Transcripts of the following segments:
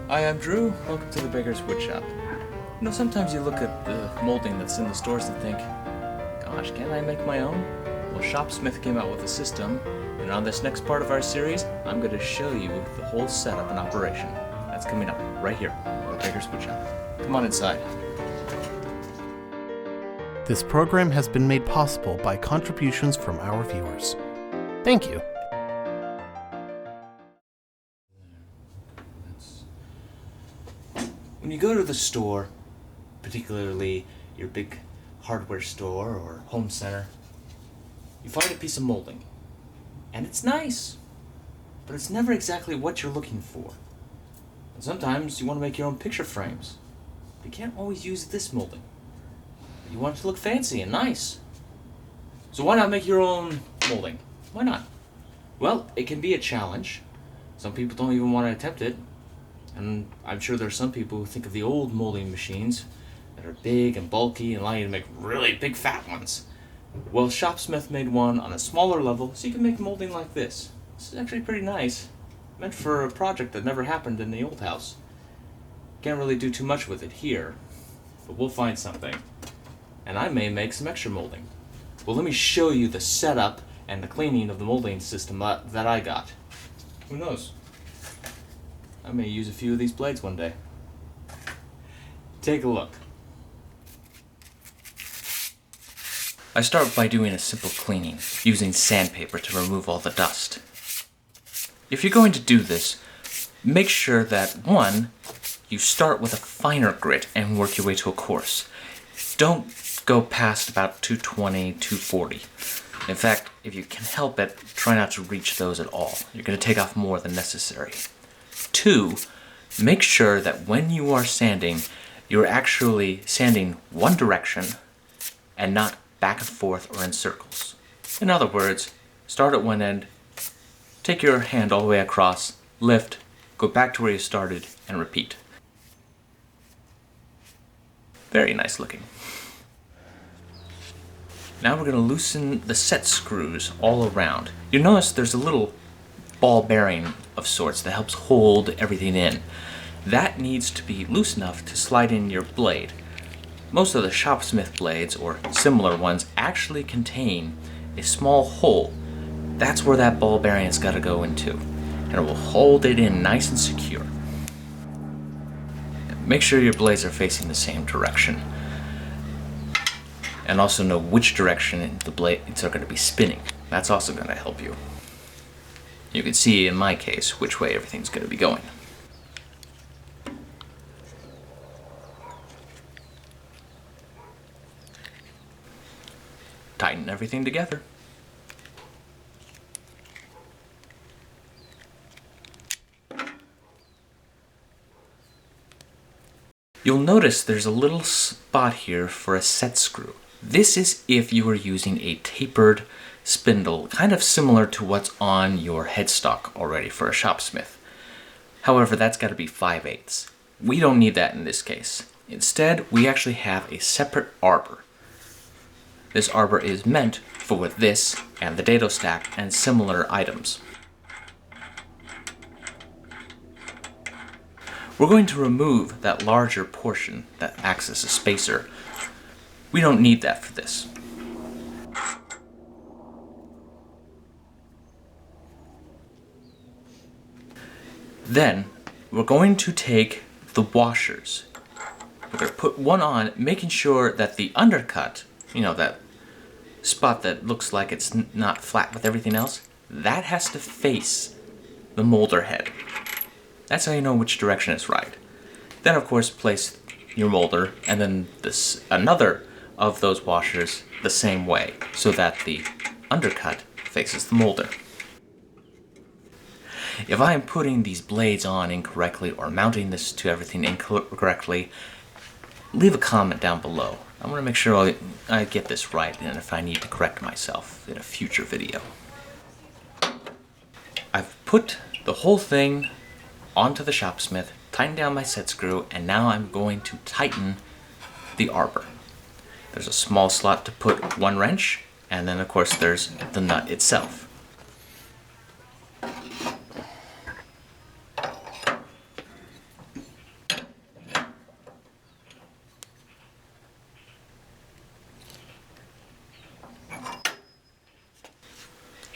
Hi, I'm Drew. Welcome to the Beggars Woodshop. You know, sometimes you look at the molding that's in the stores and think, gosh, can't I make my own? Well, Shopsmith came out with a system, and on this next part of our series, I'm going to show you the whole setup and operation. That's coming up right here at the Beggars Woodshop. Come on inside. This program has been made possible by contributions from our viewers. Thank you. When you go to the store, particularly your big hardware store or home center, you find a piece of molding. And it's nice, but it's never exactly what you're looking for. And sometimes you want to make your own picture frames. But you can't always use this molding. You want it to look fancy and nice. So why not make your own molding? Why not? Well, it can be a challenge. Some people don't even want to attempt it. And I'm sure there are some people who think of the old molding machines that are big and bulky and allow you to make really big fat ones. Well, Shopsmith made one on a smaller level, so you can make molding like this. This is actually pretty nice. Meant for a project that never happened in the old house. Can't really do too much with it here, but we'll find something. And I may make some extra molding. Well, let me show you the setup and the cleaning of the molding system that I got. Who knows? I may use a few of these blades one day. Take a look. I start by doing a simple cleaning, using sandpaper to remove all the dust. If you're going to do this, make sure that, one, you start with a finer grit and work your way to a coarse. Don't go past about 220, 240. In fact, if you can help it, try not to reach those at all. You're going to take off more than necessary. Two, make sure that when you are sanding, you're actually sanding one direction and not back and forth or in circles. In other words, start at one end, take your hand all the way across, lift, go back to where you started, and repeat. Very nice looking. Now we're going to loosen the set screws all around. You'll notice there's a little ball bearing of sorts that helps hold everything in. That needs to be loose enough to slide in your blade. Most of the Shopsmith blades, or similar ones, actually contain a small hole. That's where that ball bearing has got to go into, and it will hold it in nice and secure. Make sure your blades are facing the same direction, and also know which direction the blades are going to be spinning. That's also going to help you. You can see, in my case, which way everything's going to be going. Tighten everything together. You'll notice there's a little spot here for a set screw. This is if you are using a tapered spindle, kind of similar to what's on your headstock already for a Shopsmith. However, that's got to be 5/8. We don't need that in this case. Instead, we actually have a separate arbor. This arbor is meant for this and the dado stack and similar items. We're going to remove that larger portion that acts as a spacer. We don't need that for this. Then, we're going to take the washers. We're going to put one on, making sure that the undercut, that spot that looks like it's not flat with everything else, that has to face the molder head. That's how you know which direction is right. Then, of course, place your molder and then another of those washers the same way, so that the undercut faces the molder. If I am putting these blades on incorrectly or mounting this to everything incorrectly, leave a comment down below. I want to make sure I get this right, and if I need to correct myself in a future video. I've put the whole thing onto the Shopsmith, tightened down my set screw, and now I'm going to tighten the arbor. There's a small slot to put one wrench, and then of course there's the nut itself.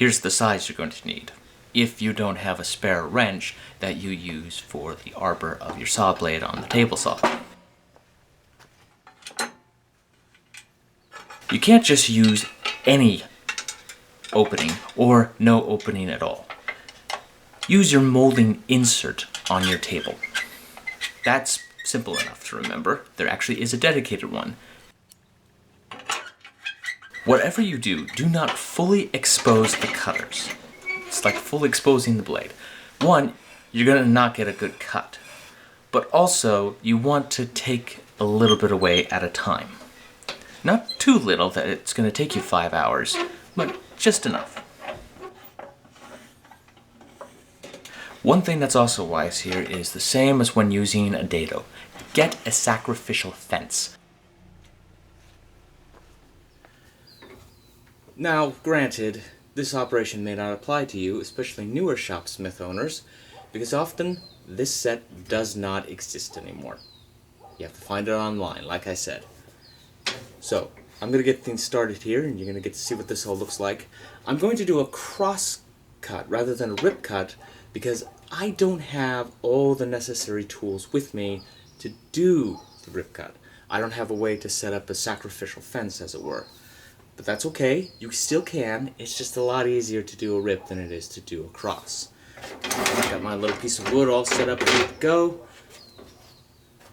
Here's the size you're going to need, if you don't have a spare wrench that you use for the arbor of your saw blade on the table saw. You can't just use any opening or no opening at all. Use your molding insert on your table. That's simple enough to remember. There actually is a dedicated one. Whatever you do, do not fully expose the cutters. It's like fully exposing the blade. One, you're going to not get a good cut. But also, you want to take a little bit away at a time. Not too little that it's going to take you 5 hours, but just enough. One thing that's also wise here is the same as when using a dado. Get a sacrificial fence. Now, granted, this operation may not apply to you, especially newer Shopsmith owners, because often this set does not exist anymore. You have to find it online, like I said. So, I'm going to get things started here, and you're going to get to see what this all looks like. I'm going to do a cross cut rather than a rip cut, because I don't have all the necessary tools with me to do the rip cut. I don't have a way to set up a sacrificial fence, as it were. But that's okay, you still can. It's just a lot easier to do a rip than it is to do a cross. I've got my little piece of wood all set up ready to go.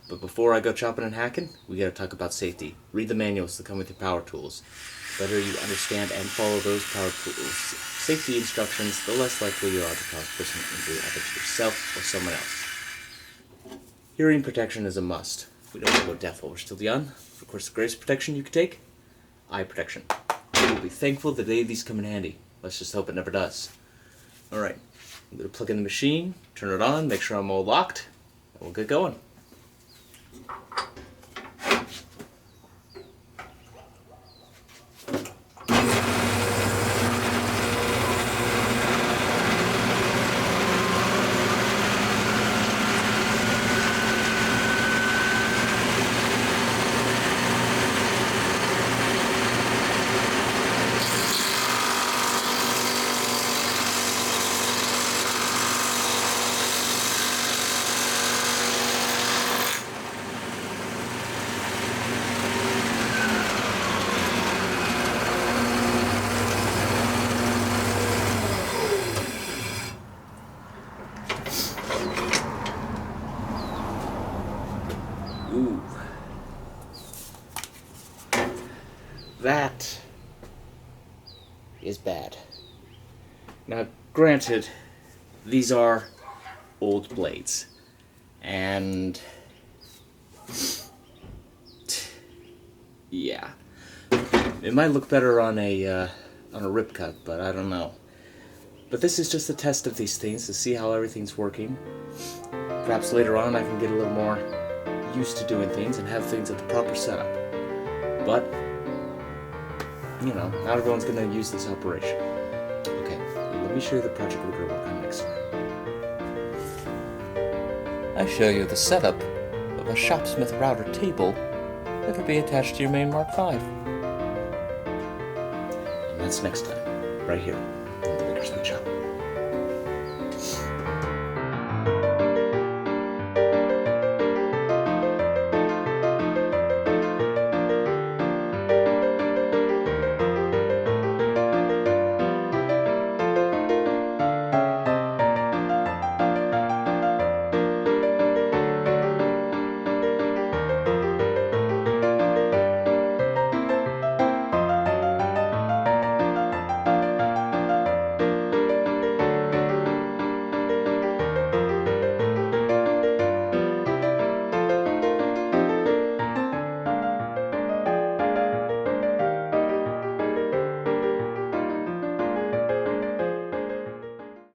But before I go chopping and hacking, we gotta talk about safety. Read the manuals that come with your power tools. The better you understand and follow those power tools safety instructions, the less likely you are to cause personal injury either to yourself or someone else. Hearing protection is a must. We don't want to go deaf while we're still young. Of course, the greatest protection you could take, eye protection. You'll be thankful the day these come in handy. Let's just hope it never does. Alright, I'm going to plug in the machine, turn it on, make sure I'm all locked, and we'll get going. Ooh. That is bad. Now, granted, these are old blades, and yeah, it might look better on a rip cut, but I don't know. But this is just a test of these things to see how everything's working. Perhaps later on I can get a little more used to doing things and have things at the proper setup. But, you know, not everyone's going to use this operation. Okay, let me show you the project we're going to work on next time. I show you the setup of a Shopsmith router table that could be attached to your main Mark V. And that's next time, right here.